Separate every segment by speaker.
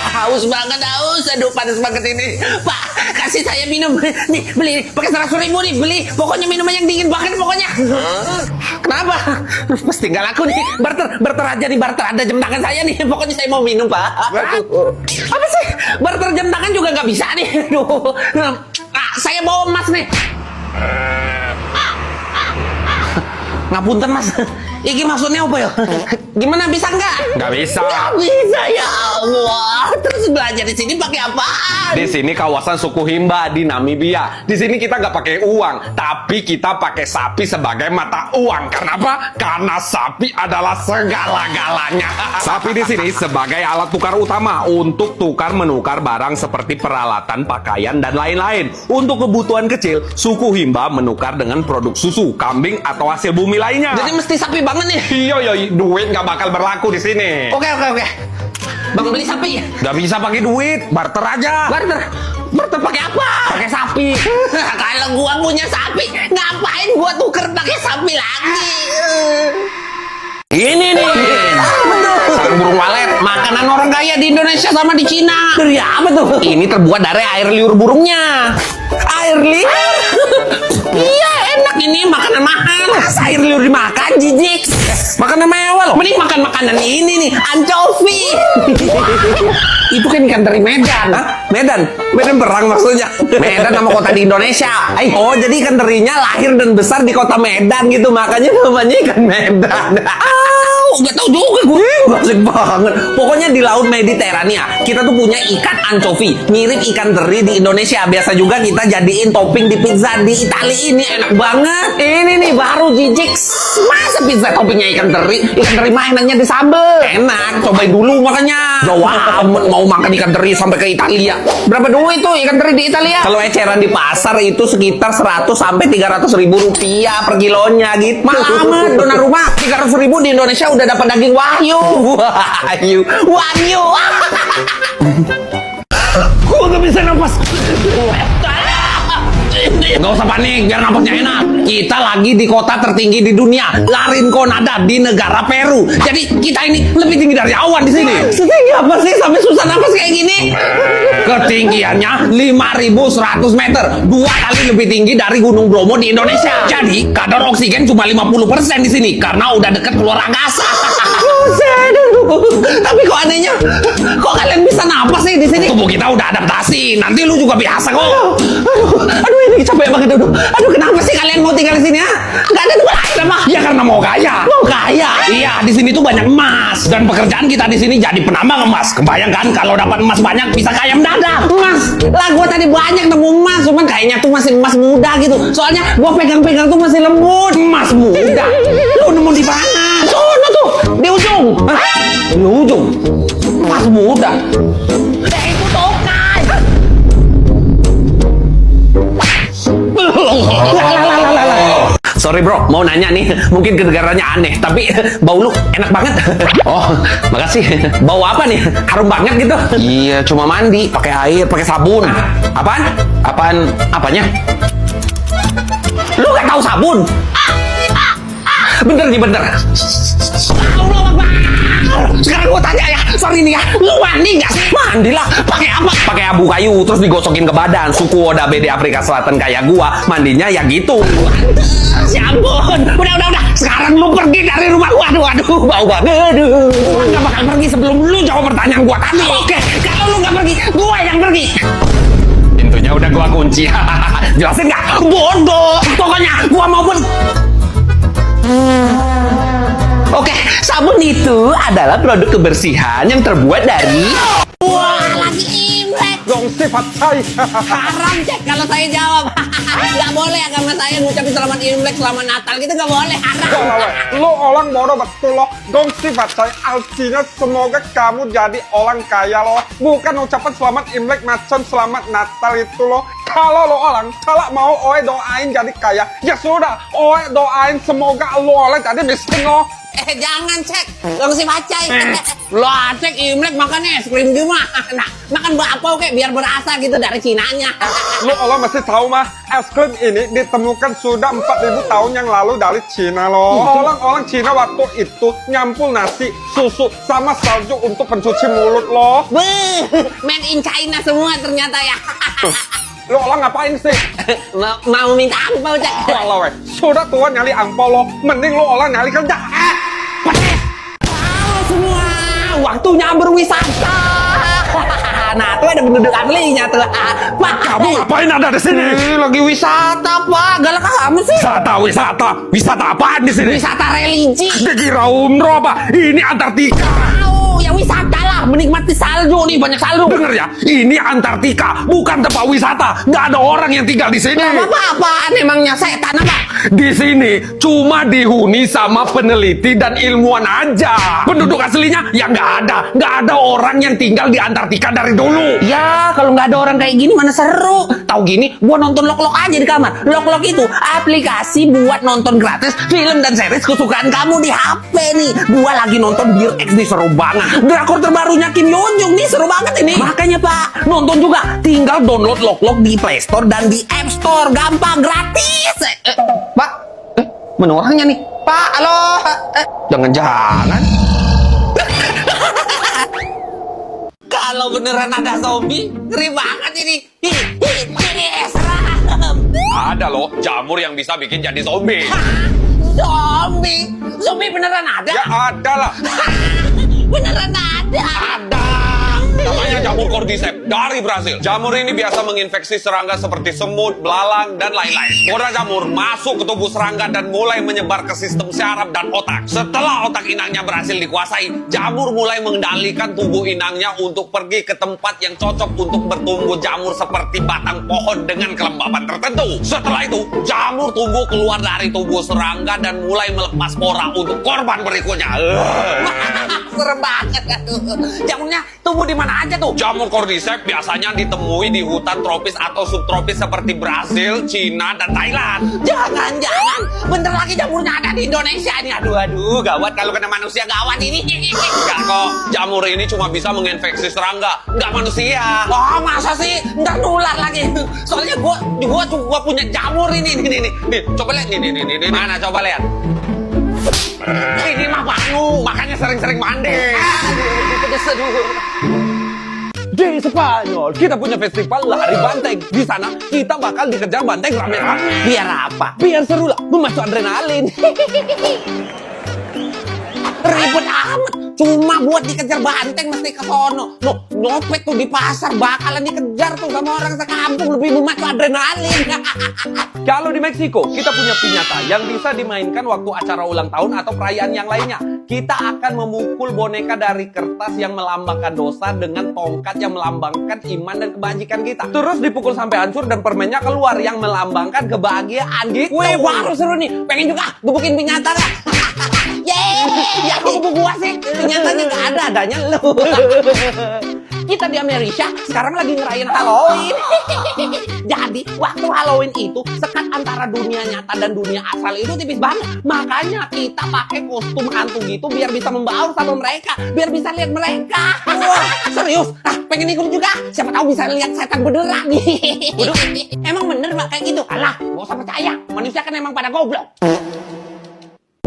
Speaker 1: Haus banget, haus. Aduh, panas banget ini. Pak, kasih saya minum. Nih, beli. Pakai 100.000 nih, beli. Pokoknya minuman yang dingin banget pokoknya. Kenapa? Pasti nggak laku nih. Barter aja nih, barter. Ada jam tangan saya nih. Pokoknya saya mau minum, Pak. Apa sih? Barter jam tangan juga nggak bisa nih. Aduh. Saya bawa emas nih. Ngapunten, Mas. Iki maksudnya apa ya? Gimana, bisa nggak?
Speaker 2: Nggak bisa.
Speaker 1: Nggak bisa, ya Allah. Terus belajar di sini pakai apa?
Speaker 2: Di sini kawasan suku Himba di Namibia. Di sini kita nggak pakai uang, tapi kita pakai sapi sebagai mata uang. Kenapa? Karena sapi adalah segala-galanya. Sapi di sini sebagai alat tukar utama untuk tukar menukar barang seperti peralatan, pakaian, dan lain-lain. Untuk kebutuhan kecil, suku Himba menukar dengan produk susu, kambing, atau hasil bumi lainnya.
Speaker 1: Jadi mesti sapi banget nih.
Speaker 2: Iya, duit nggak bakal berlaku di sini.
Speaker 1: Oke. Bang beli sapi ya?
Speaker 2: Nggak bisa pakai duit, barter aja.
Speaker 1: Barter pakai apa?
Speaker 2: Pakai sapi.
Speaker 1: Kalau gua punya sapi, ngapain gua tuker pakai sapi lagi? Ini nih. Sarang burung walet, makanan orang kaya di Indonesia sama di Cina. Dari apa tuh? Ini terbuat dari air liur burungnya. Air liur? Iya, enak ini, makanan mahal. Masa air liur dimakan, jijik? Makanan mewah loh. Mending makan makanan ini nih, ancovi. Itu kan ikan dari Medan.
Speaker 2: Hah? Medan perang maksudnya.
Speaker 1: Medan nama kota di Indonesia.
Speaker 2: Oh, jadi ikan terinya lahir dan besar di kota Medan gitu, makanya namanya ikan Medan.
Speaker 1: Nggak tahu juga gue.
Speaker 2: Asik banget. Pokoknya di laut Mediterania kita tuh punya ikan ancovi, mirip ikan teri di Indonesia. Biasa juga kita jadiin topping di pizza di Italia. Ini enak banget.
Speaker 1: Ini nih baru jijik. Masa pizza toppingnya ikan teri? Ikan teri mah enaknya di sambal.
Speaker 2: Enak, cobain dulu makanya.
Speaker 1: Jauh amat mau makan ikan teri sampai ke Italia. Berapa duit tuh ikan teri di Italia?
Speaker 2: Kalau eceran di pasar itu sekitar 100 sampai 300 ribu rupiah per kilonya gitu.
Speaker 1: Mahal amat, dona rumah 300.000 di Indonesia udah dapat daging wahyu. Wahyu. Gua gak bisa nafas.
Speaker 2: Nggak usah panik, biar napasnya enak. Kita lagi di kota tertinggi di dunia, La Rinconada di negara Peru. Jadi kita ini lebih tinggi dari awan di sini.
Speaker 1: Setinggi apa sih sampai susah nafas kayak gini?
Speaker 2: Ketinggiannya 5.100 meter, 2 kali lebih tinggi dari Gunung Bromo di Indonesia. Jadi kadar oksigen cuma 50% di sini karena udah deket keluar angkasa.
Speaker 1: Buset. Tapi kok anehnya, kok kalian bisa napas sih di sini?
Speaker 2: Tubuh kita udah adaptasi, nanti lu juga biasa kok.
Speaker 1: Aduh, ini capek banget. Aduh, kenapa sih kalian mau tinggal di sini ya? Gak ada tempat lain apa?
Speaker 2: Ya karena mau kaya.
Speaker 1: Mau kaya?
Speaker 2: Iya, di sini tuh banyak emas dan pekerjaan kita di sini jadi penambang emas. Kebayang kan kalau dapat emas banyak bisa kaya mendadak.
Speaker 1: Emas? Lah gua tadi banyak nemu emas, cuman kayaknya tuh masih emas muda gitu. Soalnya gua pegang-pegang tuh masih lembut.
Speaker 2: Emas muda? Lu nemu di mana?
Speaker 1: Sono tuh, di ujung.
Speaker 2: Hah? Di ujung? Emas muda?
Speaker 1: Itu tokai.
Speaker 2: Sorry bro, mau nanya nih, mungkin kedengarannya aneh, tapi bau lu enak banget. Oh, makasih. Bau apa nih? Harum banget gitu.
Speaker 1: Iya, cuma mandi, pakai air, pakai sabun.
Speaker 2: Apaan? Apanya?
Speaker 1: Lu gak tahu sabun?
Speaker 2: Bener nih, bener.
Speaker 1: Sekarang gua tanya ya, sorry nih ya, lu mandi gak sih?
Speaker 2: Mandi lah.
Speaker 1: Pakai apa?
Speaker 2: Pakai abu kayu, terus digosokin ke badan. Suku Odabe di Afrika Selatan kayak gua, mandinya ya gitu.
Speaker 1: Si ampun, udah. Sekarang lu pergi dari rumah gua. Aduh, bau banget.
Speaker 2: Gua gak bakal pergi sebelum lu jawab pertanyaan gua tadi.
Speaker 1: Oke, kalau lu gak pergi, gua yang pergi.
Speaker 2: Pintunya udah gua kunci. Jelasin nggak?
Speaker 1: Bodoh. Pokoknya gua mau pergi.
Speaker 2: Oke, sabun itu adalah produk kebersihan yang terbuat dari...
Speaker 1: Wah, lagi Imlek.
Speaker 2: Dong sifat saya.
Speaker 1: Haram cek kalau saya jawab. Gak boleh agama saya ngucapin selamat Imlek, selamat Natal gitu gak boleh, haram.
Speaker 3: Lo orang bodoh betul loh. Dong sifat saya artinya semoga kamu jadi orang kaya loh. Bukan ucapan selamat Imlek macam selamat Natal itu loh. Kalau lo orang salah mau oe doain jadi kaya, ya sudah oe doain semoga lo oleh jadi miskin loh.
Speaker 1: Jangan cek, gongsi pacai. Lo cek Imlek makannya es krim gimana? Makan bakpao kayak biar berasa gitu dari Cinanya.
Speaker 3: Lu Allah masih tahu mah, es krim ini ditemukan sudah 4.000 tahun yang lalu dari Cina loh. Orang-orang Cina waktu itu nyampur nasi, susu, sama salju untuk pencuci mulut loh.
Speaker 1: Beuh, made in China semua ternyata ya.
Speaker 3: Lu orang ngapain sih?
Speaker 1: Mau minta angpau cek.
Speaker 3: Walau weh, sudah tua nyali angpau lo, mending lu orang nyali kerja.
Speaker 1: Halo semua, waktunya berwisata. Nah, tuh ada penduduk aslinya tuh. Pak,
Speaker 2: Kamu ngapain ada di sini?
Speaker 1: lagi wisata, Pak. Galak kamu sih.
Speaker 2: Wisata apaan di sini?
Speaker 1: Wisata religi.
Speaker 2: Dikira umroh apa? Ini Antartika.
Speaker 1: Tahu, ya wisata lah, menikmati salju nih, banyak salju.
Speaker 2: Dengar ya, ini Antartika, bukan tempat wisata. Nggak ada orang yang tinggal di sini.
Speaker 1: Apa-apaan emangnya setan apa?
Speaker 2: Di sini cuma dihuni sama peneliti dan ilmuwan aja. Penduduk aslinya ya nggak ada orang yang tinggal di Antartika dari dulu.
Speaker 1: Ya, kalau nggak ada orang kayak gini mana seru. Tahu gini, gua nonton Lok-Lok aja di kamar. Lok-Lok itu aplikasi buat nonton gratis film dan series kesukaan kamu di HP nih. Gua lagi nonton Dear Ex nih, seru banget. Drakor terbarunya Kim Yeon Jung nih, seru banget ini. Makanya Pak, nonton juga. Tinggal download Lok-Lok di Play Store dan di App Store. Gampang, gratis. Pak, mana orangnya nih? Pak, halo. Jangan-jangan. Kalau beneran ada zombie, ngeri banget ini. Serem.
Speaker 2: Ada loh jamur yang bisa bikin jadi zombie.
Speaker 1: Zombie? Zombie beneran ada?
Speaker 2: Ya ada lah.
Speaker 1: Beneran ada?
Speaker 2: Ada. Namanya jamur cordyceps dari Brasil. Jamur ini biasa menginfeksi serangga seperti semut, belalang, dan lain-lain. Spora jamur masuk ke tubuh serangga dan mulai menyebar ke sistem syaraf dan otak. Setelah otak inangnya berhasil dikuasai, jamur mulai mengendalikan tubuh inangnya untuk pergi ke tempat yang cocok untuk bertumbuh jamur seperti batang pohon dengan kelembapan tertentu. Setelah itu, jamur tumbuh keluar dari tubuh serangga dan mulai melepas spora untuk korban berikutnya.
Speaker 1: Serem banget. Jamurnya tumbuh di mana aja tuh?
Speaker 2: Jamur cordyceps biasanya ditemui di hutan tropis atau subtropis seperti Brasil, Cina, dan Thailand.
Speaker 1: Jangan-jangan bentar lagi jamurnya ada di Indonesia ini. Aduh, gawat kalau kena manusia, gawat ini.
Speaker 2: Enggak kok, jamur ini cuma bisa menginfeksi serangga, nggak manusia.
Speaker 1: Oh, masa sih? Ntar nular lagi. Soalnya gua punya jamur ini.
Speaker 2: Nih, coba lihat nih. Mana coba lihat?
Speaker 1: Ini mah Banu,
Speaker 2: Makanya sering-sering mandi.
Speaker 1: Aduh.
Speaker 2: Di Spanyol, kita punya festival lari banteng. Di sana, kita bakal dikejar banteng rame-rame.
Speaker 1: Biar apa?
Speaker 2: Biar seru lah, memacu adrenalin.
Speaker 1: Ribet amat. Cuma buat dikejar banteng mesti ke sono. Loh, nyopet tuh di pasar bakalan dikejar tuh sama orang sekampung, lebih memacu adrenalin.
Speaker 2: Kalau di Meksiko, kita punya piñata yang bisa dimainkan waktu acara ulang tahun atau perayaan yang lainnya. Kita akan memukul boneka dari kertas yang melambangkan dosa dengan tongkat yang melambangkan iman dan kebajikan kita. Terus dipukul sampai hancur dan permennya keluar yang melambangkan kebahagiaan gitu.
Speaker 1: Wih, baru seru nih. Pengen juga gebukin piñata dah. Yeay, yang gebuk gua sih. Piñatanya nggak ada, adanya lu. Kita di Amerika sekarang lagi ngerayain Halloween. Jadi waktu Halloween itu sekat antara dunia nyata dan dunia asal itu tipis banget. Makanya kita pakai kostum hantu gitu biar bisa membaur sama mereka, biar bisa lihat mereka. Wah, serius? Pengen ikut juga? Siapa tahu bisa lihat setan beneran. Waduh, emang bener Pak kayak gitu? Alah, gak usah percaya. Manusia kan emang pada goblok.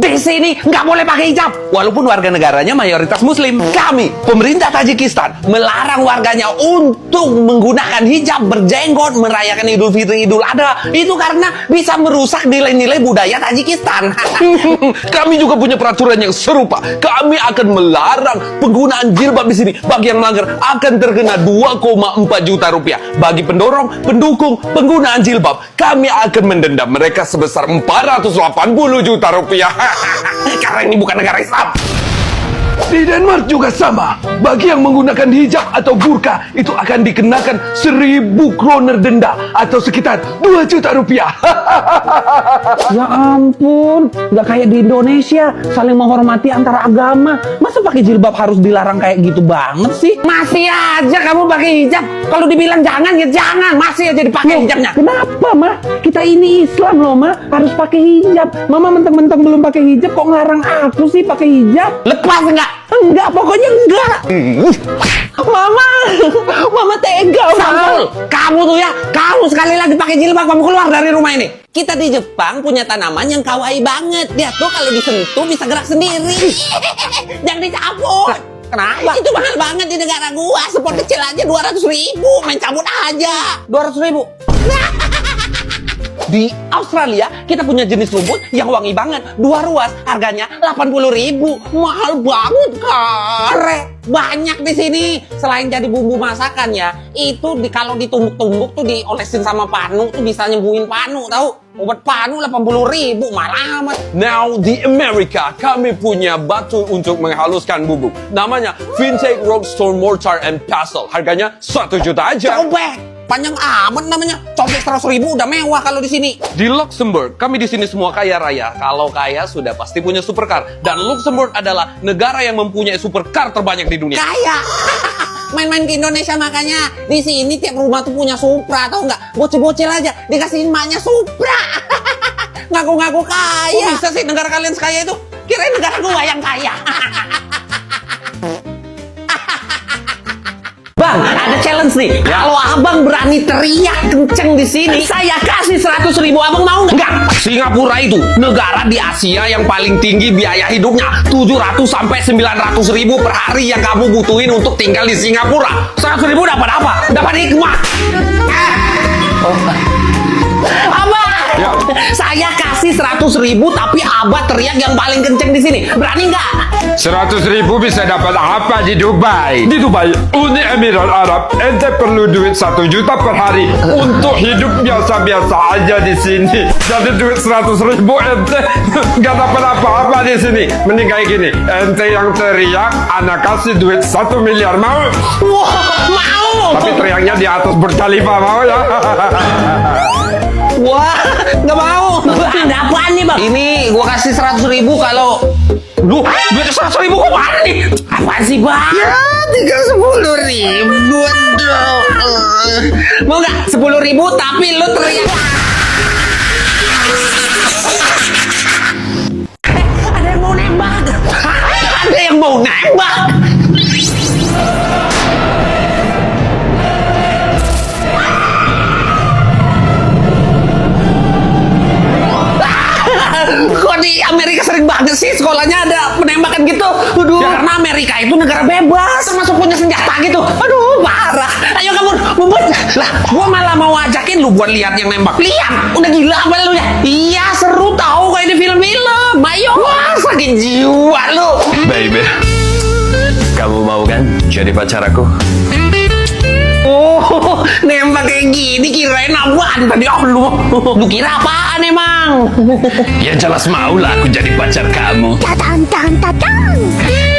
Speaker 1: Di sini nggak boleh pakai hijab, walaupun warga negaranya mayoritas Muslim. Kami, pemerintah Tajikistan, melarang warganya untuk menggunakan hijab, berjenggot, merayakan Idul Fitri, Idul Adha. Itu karena bisa merusak nilai-nilai budaya Tajikistan.
Speaker 2: Kami juga punya peraturan yang serupa. Kami akan melarang penggunaan jilbab di sini. Bagi yang melanggar akan terkena 2,4 juta rupiah. Bagi pendorong, pendukung penggunaan jilbab, kami akan mendenda mereka sebesar 480 juta rupiah.
Speaker 1: Karena ini bukan negara Islam.
Speaker 4: Di Denmark juga sama. Bagi yang menggunakan hijab atau burka, itu akan dikenakan 1.000 kroner denda atau sekitar 2 juta rupiah.
Speaker 1: Ya ampun, nggak kayak di Indonesia saling menghormati antara agama. Masa pakai jilbab harus dilarang kayak gitu banget sih? Masih aja kamu pakai hijab. Kalau dibilang jangan ya jangan, masih aja dipakai hijabnya. Kenapa, Ma? Kita ini Islam loh, Ma. Harus pakai hijab. Mama mentang-mentang belum pakai hijab kok ngarang aku sih pakai hijab? Lepas enggak? Enggak, pokoknya enggak. Mama, Mama tega, Sampul. Kamu tuh ya, kamu sekali lagi pakai jilbab, kamu keluar dari rumah ini. Kita di Jepang punya tanaman yang kawaii banget. Dia tuh kalau disentuh bisa gerak sendiri. Jangan dicabut. Kenapa? Itu mahal banget di negara gua. Spot kecil aja 200.000. Main cabut aja. 200.000. Di Australia kita punya jenis rumput yang wangi banget, 2 ruas, harganya 80.000. Mahal banget, kare. Banyak di sini. Selain jadi bumbu masakan ya, itu kalau ditumbuk-tumbuk tuh diolesin sama panu tuh bisa nyembuhin panu, tahu? Obat panu 80.000, mahal amat.
Speaker 2: Now di Amerika kami punya batu untuk menghaluskan bubuk. Namanya Vintage Rockstone Mortar and Pestle. Harganya 1 juta aja.
Speaker 1: Cobek. Panjang amat namanya. Cobek 100.000 udah mewah kalau di sini.
Speaker 2: Di Luxembourg, kami di sini semua kaya raya. Kalau kaya sudah pasti punya supercar. Dan Luxembourg adalah negara yang mempunyai supercar terbanyak di dunia.
Speaker 1: Kaya. Main-main ke Indonesia makanya. Di sini tiap rumah tuh punya Supra, tau nggak? Bocil-bocil aja dikasihin emaknya Supra. Ngaku-ngaku kaya. Kok bisa sih negara kalian sekaya itu? Kirain negara gua yang kaya. Bang, ada challenge nih. Kalau abang berani teriak kenceng di sini, saya kasih 100.000. Abang mau nggak? Nggak.
Speaker 2: Singapura itu negara di Asia yang paling tinggi biaya hidupnya. 700 sampai 900.000 per hari yang kamu butuhin untuk tinggal di Singapura.
Speaker 1: 100.000 dapat apa? Dapat hikmah. Abang, saya kasih 100.000 tapi abah teriak yang paling kenceng di sini. Berani nggak?
Speaker 3: 100.000 bisa dapat apa di Dubai? Di Dubai, Uni Emirat Arab, ente perlu duit 1 juta per hari untuk hidup biasa-biasa aja di sini. Jadi duit 100.000 ente nggak dapat apa-apa di sini. Mending kayak gini, ente yang teriak, anak kasih duit 1 miliar, mau?
Speaker 1: Wah, mau.
Speaker 3: Tapi teriaknya di atas Burj Khalifa, mau ya?
Speaker 1: Wah, nggak mau. Ada apaan nih, Bang? Ini gua kasih 100.000 kalau... Duh, duit 100.000 kok mana nih? Apaan sih, Bang? Ya, tinggal 10.000 dong. Mau nggak? 10.000 tapi lu teriak. Ada yang mau nembak. Ada yang mau nembak. Kok di Amerika sering banget sih sekolahnya ada penembakan gitu? Aduh, ya, karena Amerika itu negara bebas, termasuk punya senjata gitu. Aduh, parah. Ayo kabur, bubut. Lah, gua malah mau ajakin lu buat lihat yang nembak. Lihat, udah gila apa lu ya? Iya, seru tahu kayak di film-film. Ayo, wah, sakit jiwa lu.
Speaker 4: Baby, kamu mau kan jadi pacar aku?
Speaker 1: Oh, nembak kayak gini kirain apaan tadi? Oh, lu kira apaan emang?
Speaker 4: Ya jelas mau lah aku jadi pacar kamu.
Speaker 5: Dadang, dadang, dadang.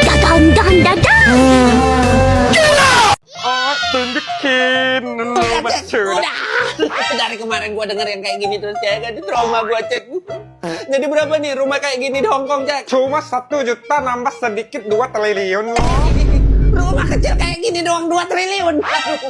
Speaker 5: Dadang, dadang, dadang.
Speaker 3: Tunjukin
Speaker 1: Udah. Dari kemarin gua denger yang kayak gini terus ya kan trauma gua, Cek. Jadi berapa nih rumah kayak gini di Hong Kong, Cek?
Speaker 3: Cuma 1 juta nambah sedikit 2 triliun loh.
Speaker 1: Rumah kecil kayak gini doang 2 triliun. Aduh,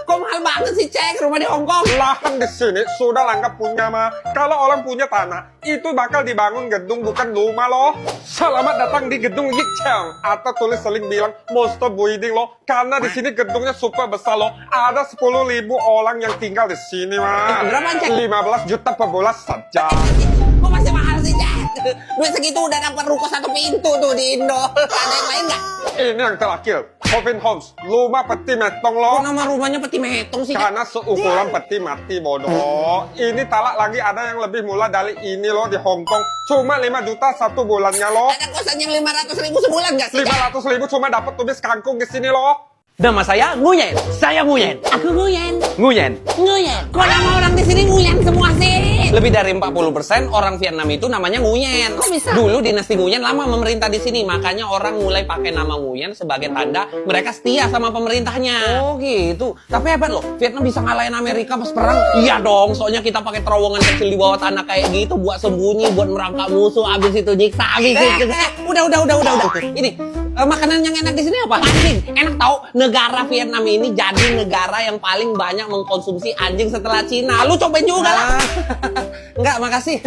Speaker 1: kok mahal banget sih, Cek, rumah di Hong Kong?
Speaker 3: Lahan di sini sudah langka punya mah. Kalau orang punya tanah, itu bakal dibangun gedung bukan rumah loh. Selamat datang di gedung Yicheng. Atau tulis seling bilang monster building loh. Karena di sini gedungnya super besar loh. Ada 10.000 orang yang tinggal di sini mah.
Speaker 1: Berapa, Cek?
Speaker 3: 15 juta per bulan saja.
Speaker 1: Kok masih mahal sih, Cek? Duit segitu udah dapat ruko 1 pintu tuh di Indo. Ada yang lain nggak?
Speaker 3: Ini yang terakhir, Coffin Homes, rumah peti metong loh.
Speaker 1: Kok nama rumahnya peti metong sih, Cek?
Speaker 3: Karena seukuran peti mati bodoh. Ini talak lagi ada yang lebih murah dari ini loh di Hong Kong. Cuma 5 juta 1 bulannya loh.
Speaker 1: Ada kosan yang 500.000 sebulan nggak sih, Cek?
Speaker 3: 500.000 cuma dapat tumis kangkung di sini loh.
Speaker 1: Nama saya Nguyen. Saya Nguyen.
Speaker 5: Aku Nguyen.
Speaker 1: Nguyen.
Speaker 5: Nguyen.
Speaker 1: Kok nama orang di sini Nguyen semua sih? Lebih dari 40% orang Vietnam itu namanya Nguyen.
Speaker 5: Kok bisa?
Speaker 1: Dulu dinasti Nguyen lama memerintah di sini, makanya orang mulai pakai nama Nguyen sebagai tanda mereka setia sama pemerintahnya. Oh gitu. Tapi hebat loh, Vietnam bisa ngalahin Amerika pas perang. Iya dong, soalnya kita pakai terowongan kecil di bawah tanah kayak gitu buat sembunyi, buat merangkap musuh. Abis itu nyiksa, Udah. Ini makanan yang enak di sini apa? Anjing. Enak tau. Negara Vietnam ini jadi negara yang paling banyak mengkonsumsi anjing setelah Cina. Lu cobain juga lah. Enggak, makasih.